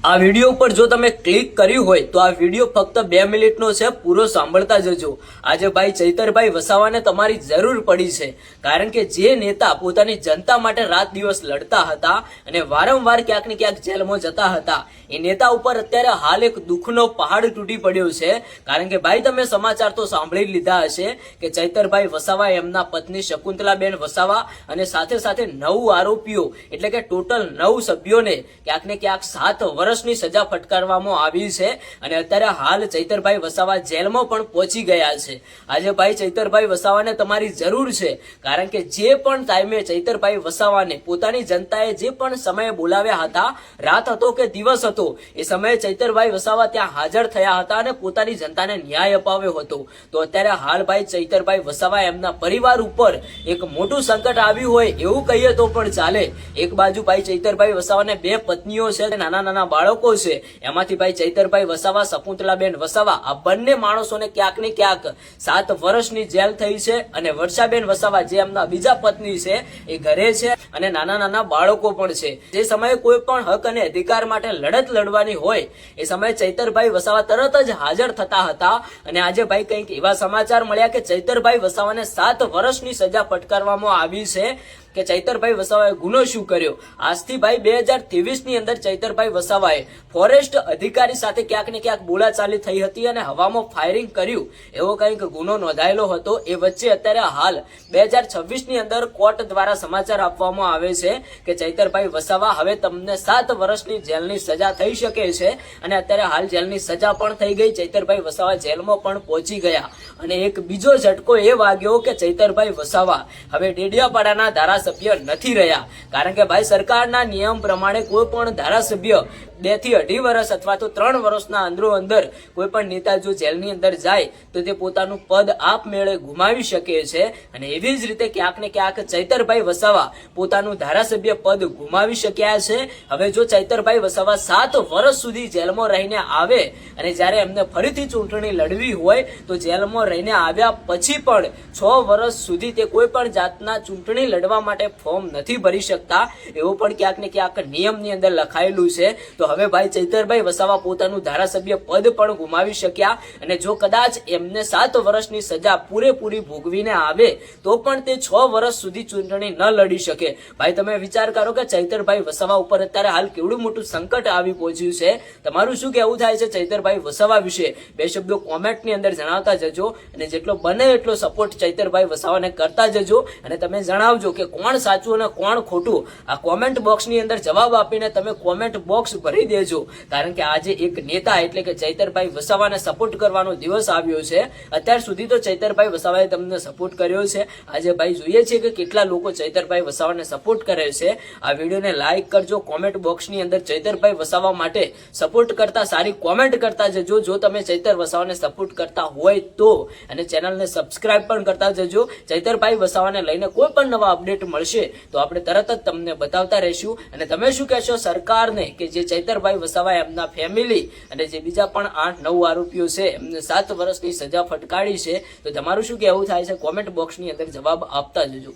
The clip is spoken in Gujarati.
આ વિડીયો પર જો તમે ક્લિક કર્યું હોય તો આ વિડીયો ફક્ત 2 મિનિટનો છે, પૂરો સાંભળતા જજો। આજે ભાઈ ચૈતરભાઈ વસાવાને તમારી જરૂર પડી છે, કારણ કે જે નેતા પોતાની જનતા માટે રાત દિવસ લડતા હતા અને વારંવાર ક્યાંક ને ક્યાંક જેલમાં જતા હતા, એ નેતા ઉપર અત્યારે હાલ એક દુઃખનો પહાડ તૂટી પડ્યો છે। કારણ કે ભાઈ તમે સમાચાર તો સાંભળી લીધા હશે કે ચૈતરભાઈ વસાવા એમના પત્ની શકુંતલાબેન વસાવા અને સાથે સાથે 9 આરોપીઓ એટલે કે ટોટલ 9 સભ્યોને ક્યાંક ને ક્યાંક 7 વર્ષની સજા ફટકારવામાં આવી છે અને અત્યારે હાલ ચૈતરભાઈ વસાવા જેલમાં પણ પહોંચી ગયા છે। આજે ભાઈ ચૈતરભાઈ વસાવાને તમારી જરૂર છે, કારણ કે જે પણ ટાઈમે ચૈતરભાઈ વસાવાને પોતાની જનતાએ જે પણ સમયે બોલાવ્યા હતા, રાત હતો કે દિવસ હતો, એ સમયે ચૈતરભાઈ વસાવા ત્યાં હાજર થયા હતા અને પોતાની જનતાને ન્યાય અપાવ્યો હતો। તો અત્યારે હાલ ભાઈ ચૈતરભાઈ વસાવા એમના પરિવાર ઉપર એક મોટું સંકટ આવ્યું હોય એવું કહીએ તો પણ ચાલે। એક બાજુ ભાઈ ચૈતરભાઈ વસાવાને 2 પત્નીઓ છે, નાના નાના બાળકો છે, એમાંથી ભાઈ ચૈતરભાઈ વસાવા, શકુંતલાબેન વસાવા, આ બંને માણસોને ક્યાંક ને ક્યાંક 7 વર્ષની જેલ થઈ છે અને વર્ષાબેન વસાવા જે એમના બીજા પત્ની છે એ ઘરે છે અને નાના નાના બાળકો પણ છે। જે સમયે કોઈ પણ હક અને અધિકાર માટે લડત લડવાની હોય એ સમયે ચૈતરભાઈ વસાવા તરત જ હાજર થતા હતા અને આજે ભાઈ કંઈક એવા સમાચાર મળ્યા કે ચૈતરભાઈ વસાવાને 7 વર્ષની સજા ફટકારવામાં આવી છે કે ચૈતરભાઈ વસાવાએ ગુનો શું કર્યો। આજથી ભાઈ 2023 ની અંદર ચૈતરભાઈ વસાવાએ ફોરેસ્ટ અધિકારી સાથે ક્યાંક ને ક્યાંક બોલાચાલી થઈ હતી અને હવામાં ફાયરિંગ કર્યું એવો કંઈક ગુનો નોંધાયેલો હતો। એ વચ્ચે અત્યારે હાલ 2026 ની અંદર કોર્ટ દ્વારા સમાચાર આપવામાં આવે છે કે ચૈતરભાઈ વસાવા હવે તમને 7 વર્ષની જેલની સજા થઈ શકે છે અને અત્યારે હાલ જેલની સજા પણ થઈ ગઈ। ચૈતરભાઈ વસાવા જેલમાં પણ પહોંચી ગયા અને એક બીજો ઝટકો એ વાગ્યો કે ચૈતરભાઈ વસાવા હવે ડેડિયાપાડાના ધારાસભ્ય નથી રહ્યા, કારણ કે ભાઈ સરકારના નિયમ પ્રમાણે કોઈ પણ ધારાસભ્ય 2 થી 2.5 વર્ષ અથવા તો 3 વર્ષના અંદર કોઈ પણ નેતા જો જેલની અંદર જાય તો તે પોતાનું પદ આપમેળે ગુમાવી શકે છે અને એવી જ રીતે ક્યાંક ને ક્યાંક ચૈતરભાઈ વસાવા પોતાનું ધારાસભ્ય પદ ગુમાવી શક્યા છે। હવે જો ચૈતરભાઈ વસાવા 7 વર્ષ સુધી જેલમાં રહીને આવે અને જ્યારે એમને ફરીથી ચૂંટણી લડવી હોય તો જેલમાં રહીને આવ્યા પછી પણ 6 વર્ષ સુધી તે કોઈ પણ જાતના ચૂંટણી લડવા માટે ફોર્મ નથી ભરી શકતા, એવું પણ ક્યાંક ને ક્યાંક નિયમની અંદર લખાયેલું છે। તો હવે ભાઈ ચૈતરભાઈ વસાવા પોતાનું ધારાસભ્ય પદ પણ ગુમાવી શક્યા અને જો કદાચ એમને 7 વર્ષની સજા પૂરેપૂરી ભોગવીને આવે તો પણ તે 6 વર્ષ સુધી ચૂંટણી ન લડી શકે। ભાઈ તમે વિચાર કરો કે ચૈતરભાઈ વસાવા ઉપર અત્યારે હાલ કેવડું મોટું સંકટ આવી પહોંચ્યું છે। તમારું શું કહેવું થાય છે ચૈતરભાઈ વસાવા વિશે? 2 શબ્દો કોમેન્ટની અંદર જણાવતા જજો અને જેટલો બને એટલો સપોર્ટ ચૈતરભાઈ વસાવાને કરતા જજો અને તમે જણાવજો કે કોણ સાચું અને કોણ ખોટું। આ કોમેન્ટ બોક્સની અંદર જવાબ આપીને તમે કોમેન્ટ બોક્સ ભરી દેજો, કારણ કે આજે એક નેતા એટલે કે ચૈતરભાઈ વસાવાને સપોર્ટ કરવાનો દિવસ આવ્યો છે। અત્યાર સુધી તો ચૈતરભાઈ વસાવાએ તમને સપોર્ટ કર્યો છે, આજે ભાઈ જોઈએ છે કે કેટલા લોકો ચૈતરભાઈ વસાવાને સપોર્ટ કરે છે। આ વિડીયોને લાઈક કરજો, કોમેન્ટ બોક્સની અંદર ચૈતરભાઈ વસાવા માટે સપોર્ટ કરતા સારી કોમેન્ટ કરતા જજો જો તમે ચૈતર વસાવાને સપોર્ટ કરતા હોય તો, અને ચેનલને સબસ્ક્રાઇબ પણ કરતા જજો। ચૈતરભાઈ વસાવાને લઈને કોઈ પણ નવા અપડેટ મળશે તો આપણે તરત જ તમને બતાવતા રહીશું। અને તમે શું કહેશો સરકારને કે જે ચૈતરભાઈ વસાવા એમના ફેમિલી અને જે બીજા પણ 8-9 આરોપીઓ છે એમને 7 વર્ષની સજા ફટકારી છે, તો તમારું શું કહેવું થાય છે કોમેન્ટ બોક્સની અંદર જવાબ આપતા જજો।